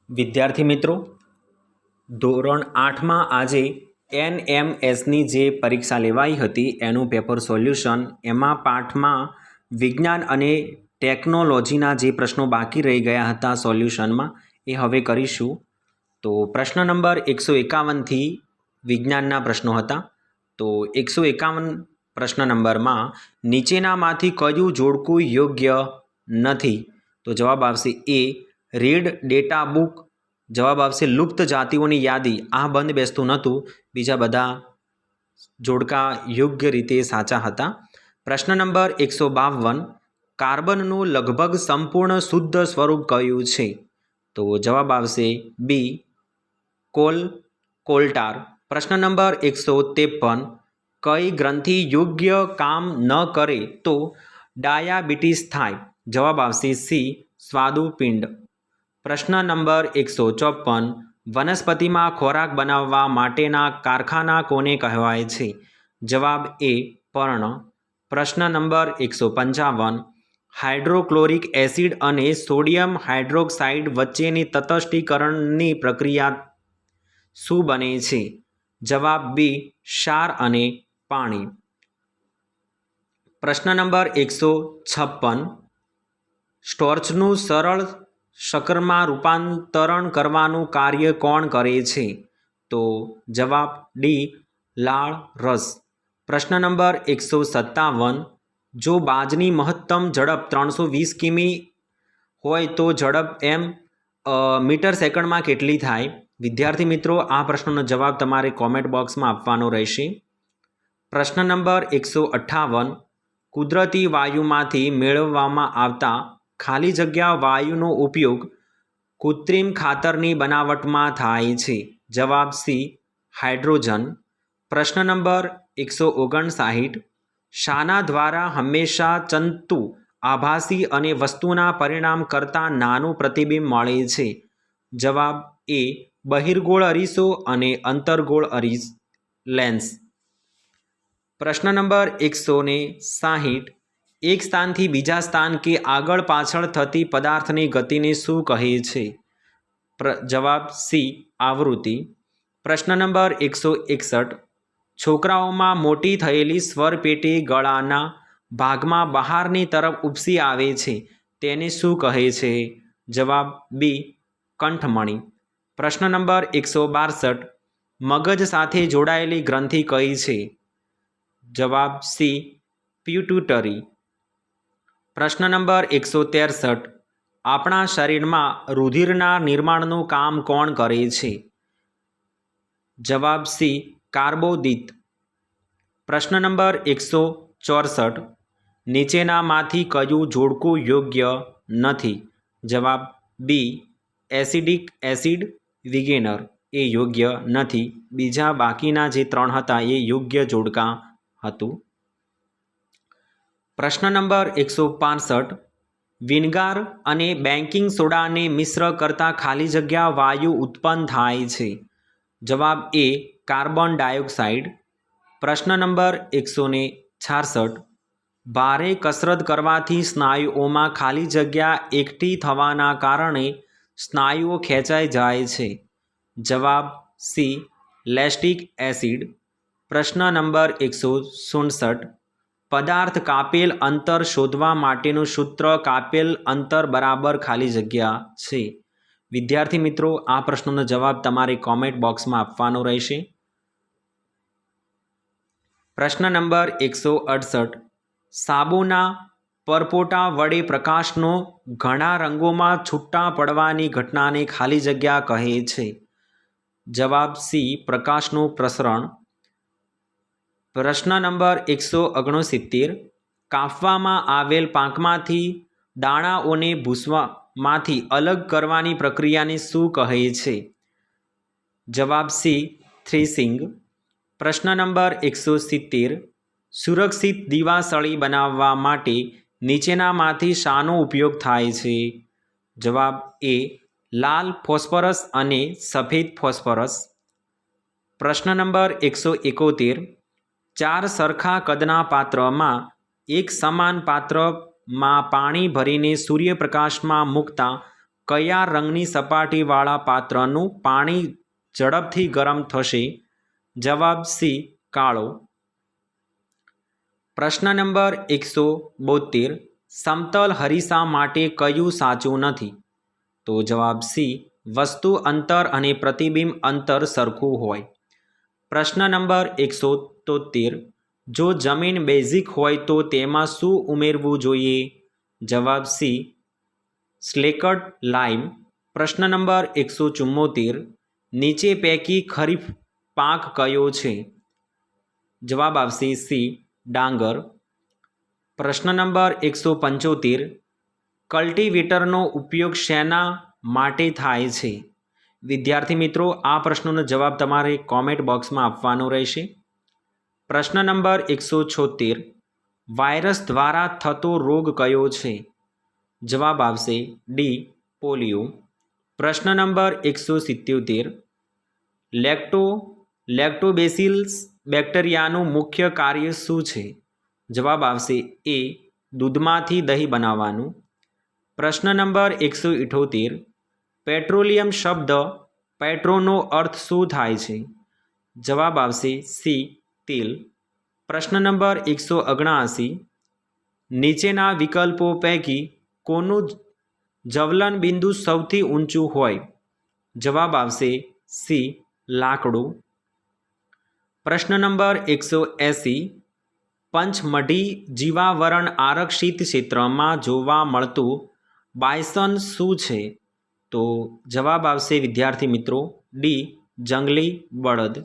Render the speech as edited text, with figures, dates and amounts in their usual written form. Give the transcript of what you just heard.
વિદ્યાર્થી મિત્રો, ધોરણ 8માં આજે NMSની જે પરીક્ષા લેવાઈ હતી એનું પેપર સોલ્યુશન, એમાં પાઠમાં વિજ્ઞાન અને ટેકનોલોજીના જે પ્રશ્નો બાકી રહી ગયા હતા સોલ્યુશનમાં એ હવે કરીશું. તો પ્રશ્ન નંબર 151થી વિજ્ઞાનના પ્રશ્નો હતા. તો 151 પ્રશ્ન નંબરમાં નીચેનામાંથી કયું જોડકું યોગ્ય નથી? તો જવાબ આવશે એ રીડ ડેટા બુક. જવાબ આવશે લુપ્ત જાતિઓની યાદી. આ બંધ બેસતું નહોતું, બીજા બધા જોડકા યોગ્ય રીતે સાચા હતા. પ્રશ્ન નંબર 152, કાર્બનનું લગભગ સંપૂર્ણ શુદ્ધ સ્વરૂપ કયું છે? તો જવાબ આવશે બી કોલટાર. પ્રશ્ન નંબર 153, કઈ ગ્રંથિ યોગ્ય કામ ન કરે તો ડાયાબિટીસ થાય? જવાબ આવશે સી સ્વાદુપિંડ. પ્રશ્ન નંબર 154, વનસ્પતિમાં ખોરાક બનાવવા માટેના કારખાના કોને કહેવાય છે? જવાબ એ પર્ણ. પ્રશ્ન નંબર 155, હાઇડ્રોક્લોરિક એસિડ અને સોડિયમ હાઇડ્રોક્સાઇડ વચ્ચેની તટસ્થીકરણની પ્રક્રિયા શું બને છે? જવાબ બી ક્ષાર અને પાણી. પ્રશ્ન નંબર 156, સ્ટોર્ચનું સરળ શક્કરમાં રૂપાંતરણ કરવાનું કાર્ય કોણ કરે છે? તો જવાબ ડી લાળ રસ. પ્રશ્ન નંબર 157, જો બાજની મહત્તમ ઝડપ 320 કિમી હોય તો ઝડપ મીટર સેકન્ડમાં કેટલી થાય? વિદ્યાર્થી મિત્રો, આ પ્રશ્નનો જવાબ તમારે કોમેન્ટ બોક્સમાં આપવાનો રહેશે. પ્રશ્ન નંબર 158, કુદરતી વાયુમાંથી મેળવવામાં આવતા ખાલી જગ્યા વાયુનો ઉપયોગ કૃત્રિમ ખાતરની બનાવટમાં થાય છે. જવાબ સી હાઇડ્રોજન. પ્રશ્ન નંબર 159, શાના દ્વારા હંમેશા ચંતુ આભાસી અને વસ્તુના પરિણામ કરતાં નાનું પ્રતિબિંબ મળે છે? જવાબ એ બહિર્ગોળ અરીસો અને અંતર્ગોળ લેન્સ. પ્રશ્ન નંબર 160, એક સ્થાનથી બીજા સ્થાન કે આગળ પાછળ થતી પદાર્થની ગતિને શું કહે છે? જવાબ સી આવૃત્તિ. પ્રશ્ન નંબર 161, છોકરાઓમાં મોટી થયેલી સ્વરપેટી ગળાના ભાગમાં બહારની તરફ ઉપસી આવે છે, તેને શું કહે છે? જવાબ બી કંઠમણી. પ્રશ્ન નંબર 162, મગજ સાથે જોડાયેલી ગ્રંથિ કઈ છે? જવાબ સી પિટ્યુટરી. પ્રશ્ન નંબર 163, આપણા શરીરમાં રુધિરના નિર્માણનું કામ કોણ કરે છે? જવાબ સી કાર્બોદિત. પ્રશ્ન નંબર 164, નીચેનામાંથી કયું જોડકું યોગ્ય નથી? જવાબ બી એસિડિક એસિડ વિનેગર એ યોગ્ય નથી. બીજા બાકીના જે 3 હતા એ યોગ્ય જોડકા હતું. પ્રશ્ન નંબર 165, વિનેગાર અને બેકિંગ સોડાને મિશ્ર કરતાં ખાલી જગ્યા વાયુ ઉત્પન્ન થાય છે? જવાબ એ કાર્બન ડાયોક્સાઇડ. પ્રશ્ન નંબર 166, ભારે કસરત કરવાથી સ્નાયુઓમાં ખાલી જગ્યા એકઠી થવાના કારણે સ્નાયુઓ ખેંચાઈ જાય છે? જવાબ સી લેક્ટિક એસિડ. પ્રશ્ન નંબર 167, પદાર્થ કાપેલ અંતર શોધવા માટેનું સૂત્ર કાપેલ અંતર બરાબર ખાલી જગ્યા છે. વિદ્યાર્થી મિત્રો, આ પ્રશ્નનો જવાબ તમારે કોમેન્ટ બોક્સમાં આપવાનો રહેશે. પ્રશ્ન નંબર 168, સાબુના પરપોટા વડે પ્રકાશનો ઘણા રંગોમાં છૂટા પડવાની ઘટનાને ખાલી જગ્યા કહે છે? જવાબ સી પ્રકાશનું પ્રસરણ. પ્રશ્ન નંબર 169, કાપવામાં આવેલ પાંખમાંથી દાણાઓને ભૂસમાંથી અલગ કરવાની પ્રક્રિયાને શું કહે છે? જવાબ સી થ્રેશિંગ. પ્રશ્ન નંબર 170, સુરક્ષિત દીવાસળી બનાવવા માટે નીચેનામાંથી શાનો ઉપયોગ થાય છે? જવાબ એ લાલ ફોસ્ફરસ અને સફેદ ફોસ્ફરસ. પ્રશ્ન નંબર 171, 4 સરખા કદના પાત્રમાં એક સમાન પાત્રમાં પાણી ભરીને સૂર્યપ્રકાશમાં મૂકતા કયા રંગની સપાટીવાળા પાત્રનું પાણી ઝડપથી ગરમ થશે? જવાબ સી કાળો. પ્રશ્ન નંબર 172. સમતલ હરીસા માટે કયું સાચું નથી? તો જવાબ સી વસ્તુ અંતર અને પ્રતિબિંબ અંતર સરખું હોય. પ્રશ્ન નંબર 173. જો જમીન બેઝિક હોય તો તેમાં શું ઉમેરવું જોઈએ? જવાબ સી સ્લેકટ લાઇમ. પ્રશ્ન નંબર 174. નીચે પૈકી ખરીફ પાક કયો છે? જવાબ આવશે સી ડાંગર. પ્રશ્ન નંબર 175. કલ્ટિવેટરનો ઉપયોગ શેના માટે થાય છે? વિદ્યાર્થી મિત્રો, આ પ્રશ્નોનો જવાબ તમારે કોમેન્ટ બોક્સમાં આપવાનો રહેશે. પ્રશ્ન નંબર 176. વાયરસ દ્વારા થતો રોગ કયો છે? જવાબ આવશે ડી પોલિયો. પ્રશ્ન નંબર 177. લેક્ટોબેસિલસ બેક્ટેરિયાનું મુખ્ય કાર્ય શું છે? જવાબ આવશે એ દૂધમાંથી દહીં બનાવવાનું. પ્રશ્ન નંબર 178. પેટ્રોલિયમ શબ્દ પેટ્રોનો અર્થ શું થાય છે? જવાબ આવશે સી તેલ. પ્રશ્ન નંબર 179. નીચેના વિકલ્પો પૈકી કોનું જ્વલન બિંદુ સૌથી ઊંચું હોય? જવાબ આવશે સી લાકડું. પ્રશ્ન નંબર 180. પંચમઢી જીવાવરણ આરક્ષિત ક્ષેત્રમાં જોવા મળતું બાયસન શું છે? તો જવાબ આવશે વિદ્યાર્થી મિત્રો ડી જંગલી બળદ.